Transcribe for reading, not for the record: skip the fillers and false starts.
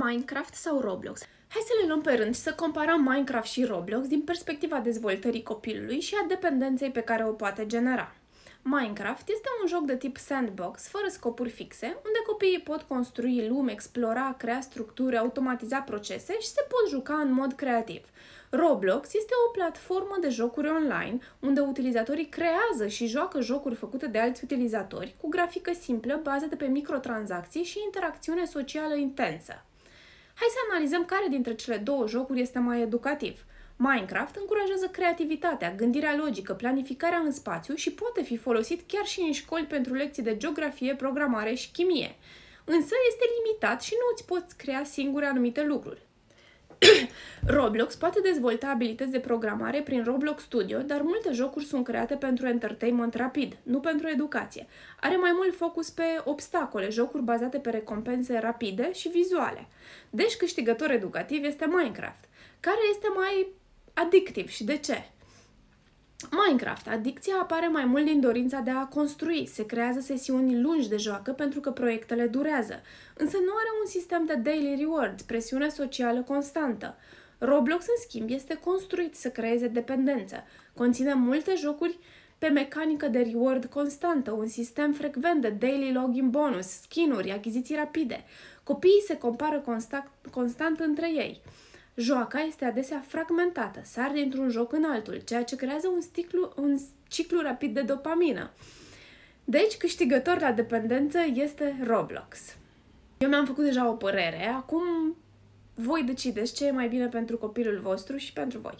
Minecraft sau Roblox? Hai să le luăm pe rând și să comparăm Minecraft și Roblox din perspectiva dezvoltării copilului și a dependenței pe care o poate genera. Minecraft este un joc de tip sandbox, fără scopuri fixe, unde copiii pot construi lumi, explora, crea structuri, automatiza procese și se pot juca în mod creativ. Roblox este o platformă de jocuri online, unde utilizatorii creează și joacă jocuri făcute de alți utilizatori, cu grafică simplă, bazată pe microtransacții și interacțiune socială intensă. Hai să analizăm care dintre cele două jocuri este mai educativ. Minecraft încurajează creativitatea, gândirea logică, planificarea în spațiu și poate fi folosit chiar și în școli pentru lecții de geografie, programare și chimie. Însă este limitat și nu îți poți crea singur anumite lucruri. Roblox poate dezvolta abilități de programare prin Roblox Studio, dar multe jocuri sunt create pentru entertainment rapid, nu pentru educație. Are mai mult focus pe obstacole, jocuri bazate pe recompense rapide și vizuale. Deci câștigător educativ este Minecraft. Care este mai adictiv și de ce? Minecraft. Adicția apare mai mult din dorința de a construi. Se creează sesiuni lungi de joacă pentru că proiectele durează. Însă nu are un sistem de daily rewards, presiune socială constantă. Roblox, în schimb, este construit să creeze dependență. Conține multe jocuri pe mecanică de reward constantă, un sistem frecvent de daily login bonus, skin-uri, achiziții rapide. Copiii se compară constant între ei. Joaca este adesea fragmentată, sar dintr-un joc în altul, ceea ce creează un ciclu rapid de dopamină. Deci, câștigător la dependență este Roblox. Eu mi-am făcut deja o părere, acum voi decideți ce e mai bine pentru copilul vostru și pentru voi.